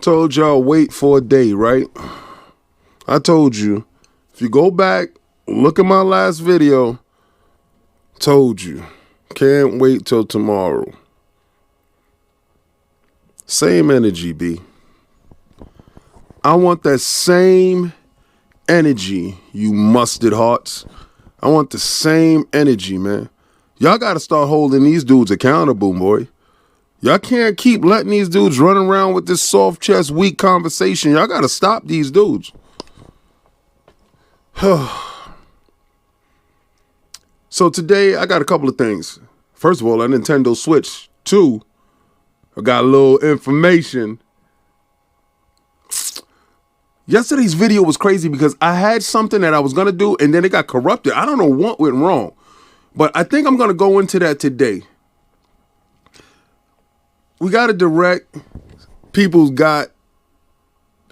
Told y'all wait for a day, right? I told you, if you go back, look at my last video, told you, can't wait till tomorrow. Same energy, B. I want that same energy, you mustard hearts. I want the same energy, man. Y'all got to start holding these dudes accountable, boy. Y'all can't keep letting these dudes run around with this soft chest, weak conversation. Y'all got to stop these dudes. So today, I got a couple of things. First of all, a Nintendo Switch 2. I got a little information. Yesterday's video was crazy because I had something that I was going to do and then it got corrupted. I don't know what went wrong, but I think I'm going to go into that today. We got to direct. People's got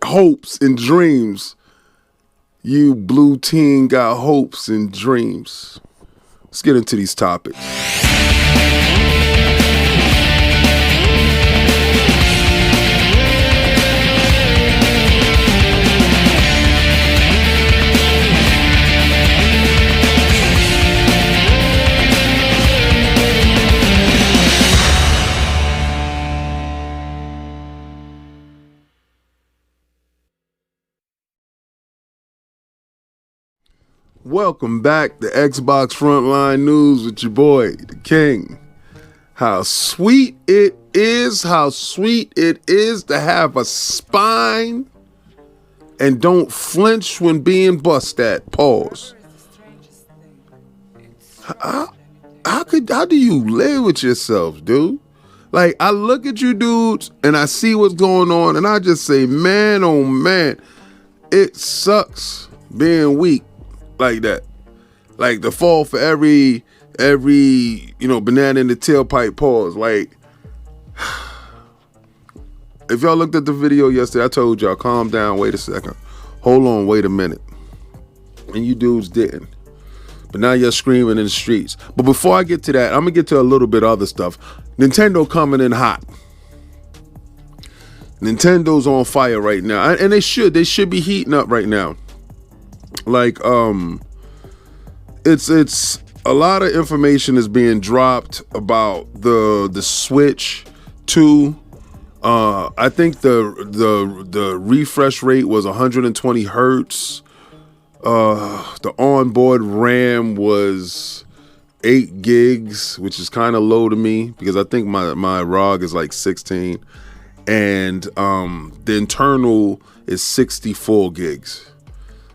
hopes and dreams. You blue team got hopes and dreams. Let's get into these topics. Welcome back to Xbox Frontline News with your boy, the King. How sweet it is to have a spine and don't flinch when being bust at. Pause. How do you live with yourself, dude? Like, I look at you dudes and I see what's going on and I just say, man, oh man, it sucks being weak like that. Like the fall for every banana in the tailpipe. Pause. Like, if y'all looked at the video yesterday, I told y'all, calm down, wait a second. Hold on, wait a minute. And you dudes didn't. But now you're screaming in the streets. But before I get to that, I'm going to get to a little bit of other stuff. Nintendo coming in hot. Nintendo's on fire right now. And they should be heating up right now. Like, it's a lot of information is being dropped about the Switch 2. I think the refresh rate was 120 hertz. The onboard RAM was 8 gigs, which is kind of low to me because I think my ROG is like 16, and the internal is 64 gigs,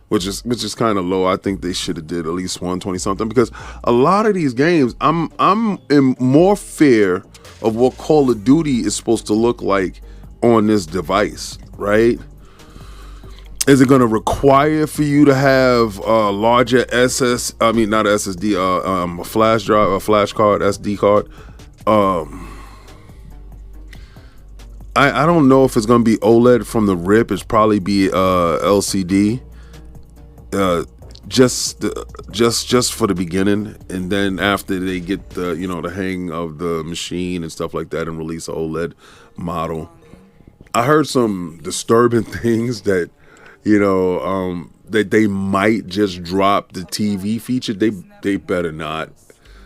which is kind of low. I think they should have did at least 120 something because a lot of these games, I'm in more fear of what Call of Duty is supposed to look like on this device, right? Is it going to require for you to have a larger not SSD, a flash drive, a flash card, SD card? I don't know if it's going to be OLED from the rip. It's probably be LCD. Just for the beginning, and then after they get the hang of the machine and stuff like that, and release an OLED model. I heard some disturbing things that that they might just drop the TV feature. They better not.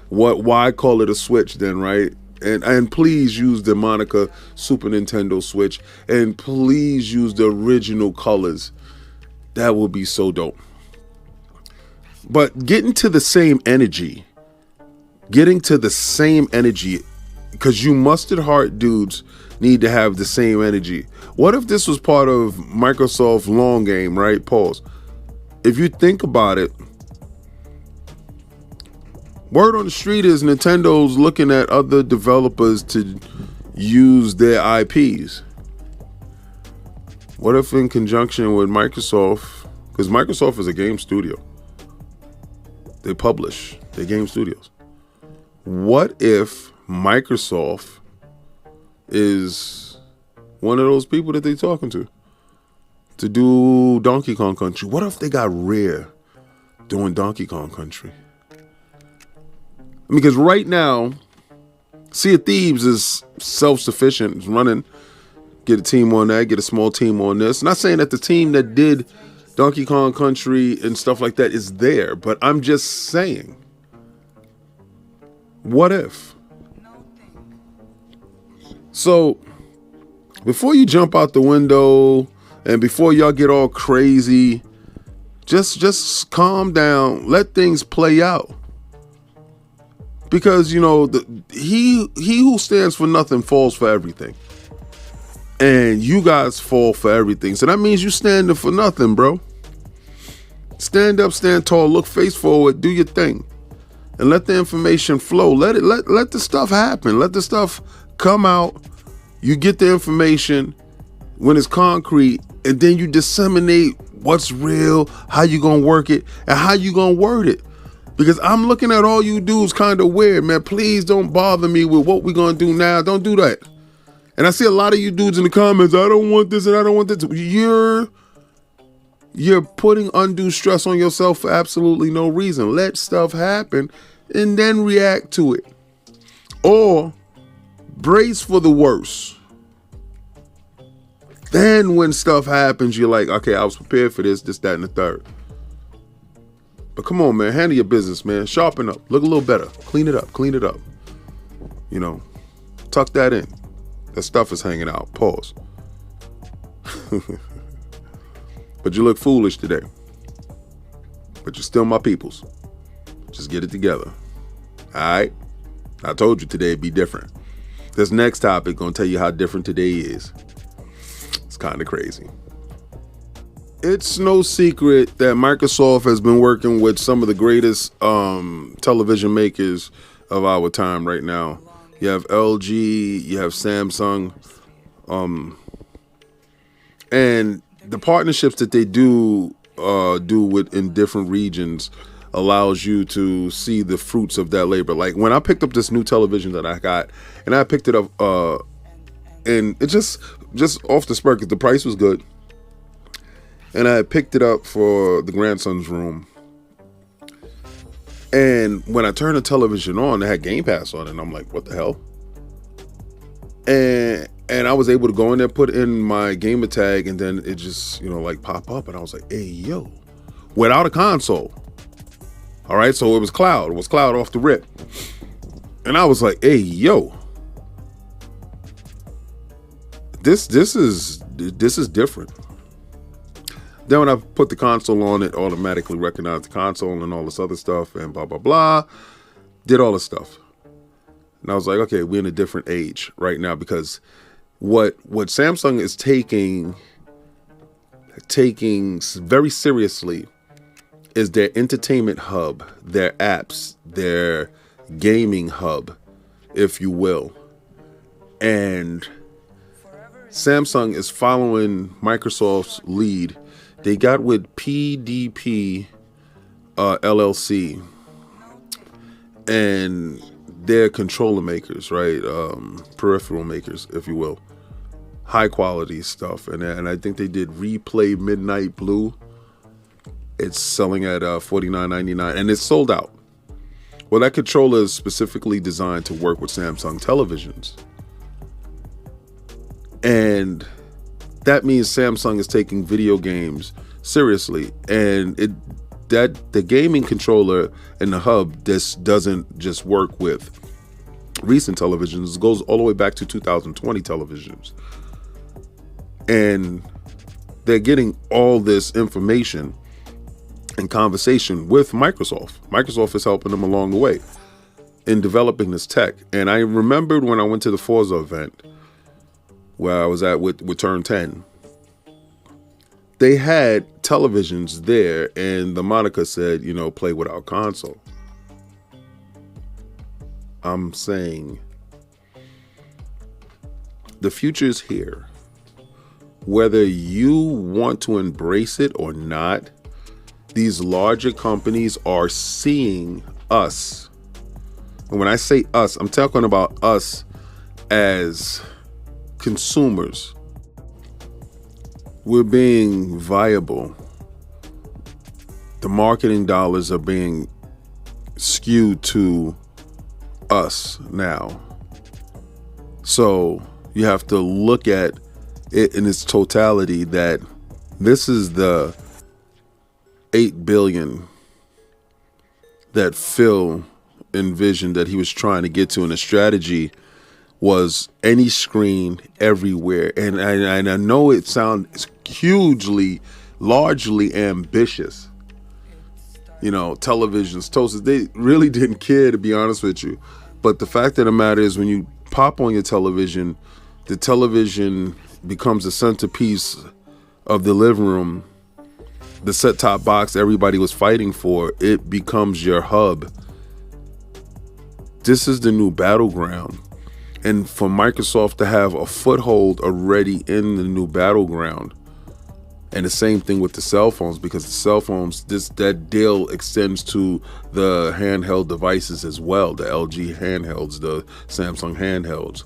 Why call it a Switch then, right? And please use the moniker Super Nintendo Switch, and please use the original colors. That would be so dope. But getting to the same energy, because you mustard heart dudes need to have the same energy. What if this was part of Microsoft's long game, right? Pause. If you think about it, word on the street is Nintendo's looking at other developers to use their IPs. What if in conjunction with Microsoft, because Microsoft is a game studio. They publish, they're game studios. What if Microsoft is one of those people that they're talking to do Donkey Kong Country? What if they got Rare doing Donkey Kong Country? Because right now, Sea of Thieves is self-sufficient. It's running Get a team on that, get a small team on this. Not saying that the team that did Donkey Kong Country and stuff like that is there, but I'm just saying, what if? So, before you jump out the window and before y'all get all crazy, just calm down, let things play out. Because, you know, he who stands for nothing falls for everything. And you guys fall for everything. So that means you standing for nothing, bro. Stand up, stand tall, look face forward, do your thing. And let the information flow. Let the stuff happen. Let the stuff come out. You get the information when it's concrete, and then you disseminate what's real, how you gonna work it, and how you gonna word it. Because I'm looking at all you dudes kind of weird, man. Please don't bother me with what we're gonna do now. Don't do that. And I see a lot of you dudes in the comments, I don't want this and I don't want this. You're putting undue stress on yourself for absolutely no reason. Let stuff happen and then react to it. Or brace for the worst. Then when stuff happens, you're like, okay, I was prepared for this, that, and the third. But come on, man, handle your business, man. Sharpen up, look a little better. Clean it up. You know, tuck that in. That stuff is hanging out. Pause. But you look foolish today. But you're still my peoples. Just get it together. All right? I told you today it'd be different. This next topic gonna tell you how different today is. It's kind of crazy. It's no secret that Microsoft has been working with some of the greatest television makers of our time right now. You have LG, you have Samsung, and the partnerships that they do with in different regions allows you to see the fruits of that labor. Like when I picked up this new television that I got, and I picked it up, and it just off the spur because the price was good, and I picked it up for the grandson's room. And when I turned the television on, it had Game Pass on it, and I'm like, what the hell? And I was able to go in there, put in my gamer tag, and then it just, you know, like pop up, and I was like, hey, yo, without a console. All right, so it was cloud off the rip. And I was like, hey, yo, this is different. Then when I put the console on, it automatically recognized the console and all this other stuff and blah, blah, blah. Did all this stuff. And I was like, okay, we're in a different age right now, because what Samsung is taking very seriously is their entertainment hub, their apps, their gaming hub, if you will. And Samsung is following Microsoft's lead. They got with PDP LLC, and they're controller makers, right? Peripheral makers, if you will. High quality stuff. And I think they did Replay Midnight Blue. It's selling at $49.99, and it's sold out. Well, that controller is specifically designed to work with Samsung televisions. And that means Samsung is taking video games seriously, and the gaming controller and the hub, this doesn't just work with recent televisions. It goes all the way back to 2020 televisions, and they're getting all this information and conversation with Microsoft. Microsoft is helping them along the way in developing this tech. And I remembered when I went to the Forza event where I was at with Turn 10, they had televisions there, and the moniker said, you know, play without console. I'm saying the future is here. Whether you want to embrace it or not, these larger companies are seeing us. And when I say us, I'm talking about us as consumers. We're being viable. The marketing dollars are being skewed to us now. So you have to look at it in its totality that this is the 8 billion that Phil envisioned that he was trying to get to, and the strategy was any screen everywhere. And I know it sounds largely ambitious. You know, televisions, toasters, they really didn't care, to be honest with you. But the fact of the matter is, when you pop on your television, the television becomes the centerpiece of the living room. The set-top box everybody was fighting for, it becomes your hub. This is the new battleground. And for Microsoft to have a foothold already in the new battleground, and the same thing with the cell phones, because the cell phones, that deal extends to the handheld devices as well, the LG handhelds, the Samsung handhelds.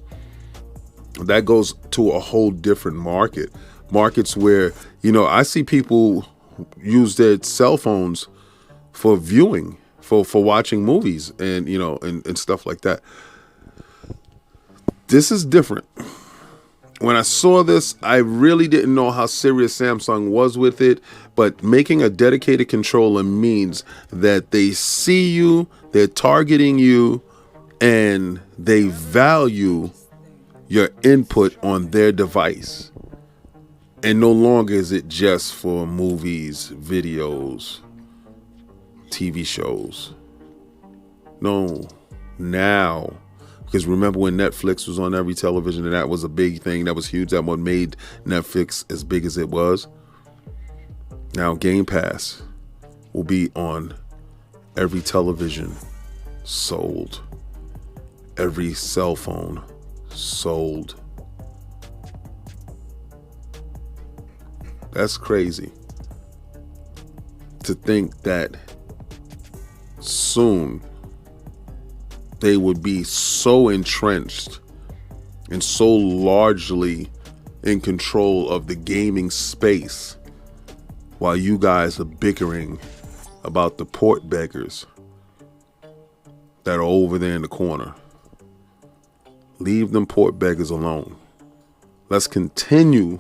That goes to a whole different markets where, you know, I see people use their cell phones for viewing, for watching movies and, you know, and stuff like that. This is different. When I saw this, I really didn't know how serious Samsung was with it, but making a dedicated controller means that they see you, they're targeting you, and they value your input on their device. And no longer is it just for movies, videos, TV shows. No, now. Because remember when Netflix was on every television, and that was a big thing, that was huge, that what made Netflix as big as it was. Now Game Pass will be on every television sold, every cell phone sold. That's crazy to think that soon they would be so entrenched and so largely in control of the gaming space while you guys are bickering about the port beggars that are over there in the corner. Leave them port beggars alone. Let's continue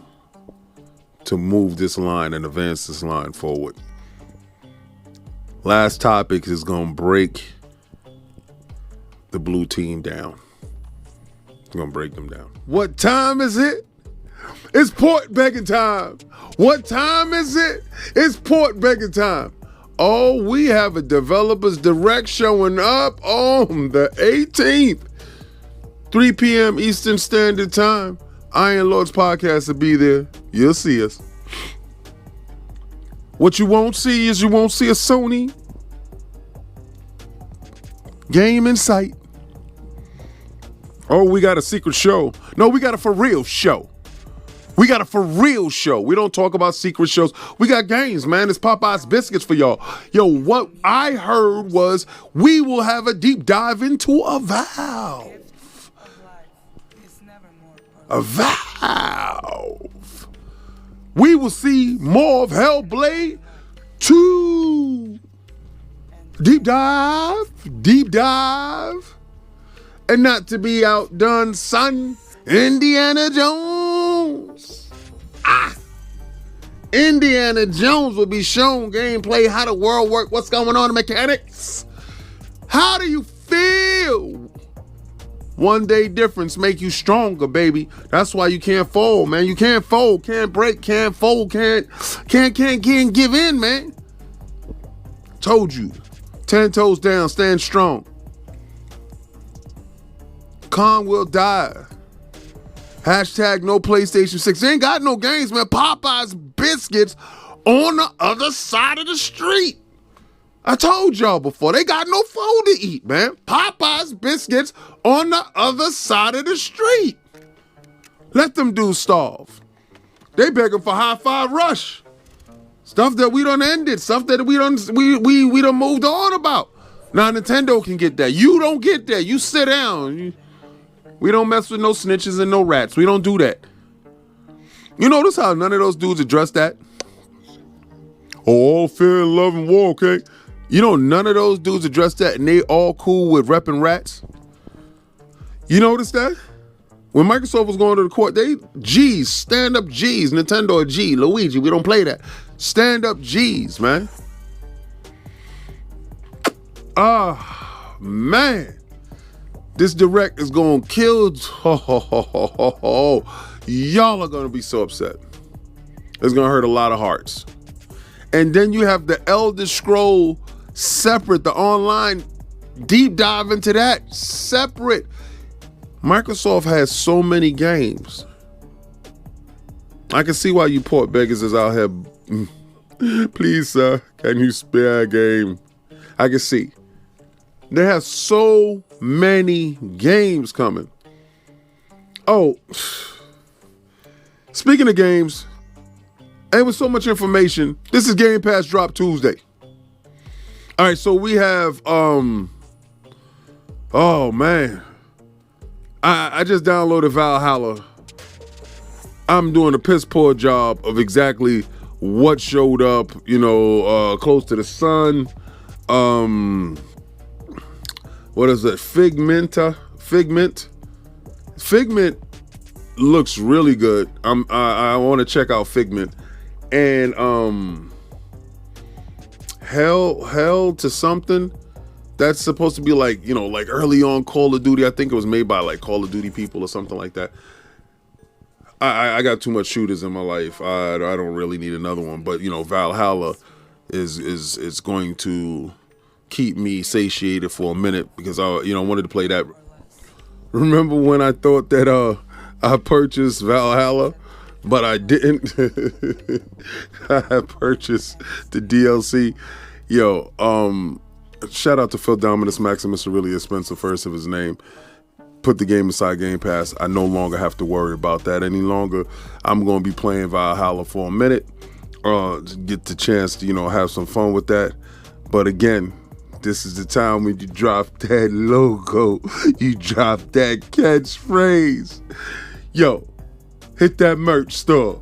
to move this line and advance this line forward. Last topic is going to break the blue team down. We're going to break them down. What time is it? It's port begging time. What time is it? It's port begging time. Oh, we have a Developers Direct showing up on the 18th, 3 p.m. Eastern Standard Time. Iron Lords Podcast will be there. You'll see us. What you won't see is you won't see a Sony game in sight. Oh, we got a secret show. No, we got a for real show. We got a for real show. We don't talk about secret shows. We got games, man. It's Popeye's Biscuits for y'all. Yo, what I heard was we will have a deep dive into a Valve. A Valve. We will see more of Hellblade 2. Deep dive. And not to be outdone, son, Indiana Jones. Indiana Jones will be shown gameplay, how the world works, what's going on in mechanics. How do you feel? One day difference make you stronger, baby. That's why you can't fold, man. You can't fold, can't break, can't fold, can't give in, man. Told you. 10 toes down, stand strong. Khan will die. Hashtag no PlayStation 6. They ain't got no games, man. Popeye's Biscuits on the other side of the street. I told y'all before, they got no food to eat, man. Popeye's Biscuits on the other side of the street. Let them dudes starve. They begging for High Five Rush. Stuff that we done ended, stuff that we done moved on about. Now Nintendo can get that. You don't get that. You sit down. We don't mess with no snitches and no rats. We don't do that. You notice how none of those dudes address that? Oh, all fair and love and war, okay? You know, none of those dudes address that, and they all cool with repping rats. You notice that? When Microsoft was going to the court, G's, stand up G's, Nintendo a G, Luigi, we don't play that. Stand up G's, man. Man. This direct is going to kill. Y'all are going to be so upset. It's going to hurt a lot of hearts. And then you have the Elder Scroll separate, the online deep dive into that separate. Microsoft has so many games. I can see why you port beggars is out here. Please, sir, can you spare a game? I can see. They have so many games coming. Oh, speaking of games, and with so much information, this is Game Pass Drop Tuesday. All right, so we have, oh man. I just downloaded Valhalla. I'm doing a piss poor job of exactly what showed up, Close to the Sun. What is it? Figment. Figment looks really good. I want to check out Figment. And Hell to Something. That's supposed to be like early on Call of Duty. I think it was made by like Call of Duty people or something like that. I got too much shooters in my life. I don't really need another one. But Valhalla is going to keep me satiated for a minute because I wanted to play that. Remember when I thought that I purchased Valhalla, but I didn't. I purchased the DLC. Shout out to Phil Dominus Maximus Aurelius Spencer, first of his name. Put the game inside Game Pass. I no longer have to worry about that any longer. I'm going to be playing Valhalla for a minute. Get the chance to, have some fun with that. But again, this is the time when you drop that logo. You drop that catchphrase. Yo, hit that merch store.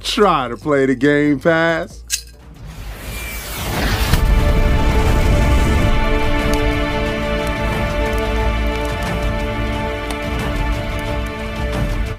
Try to play the Game Pass.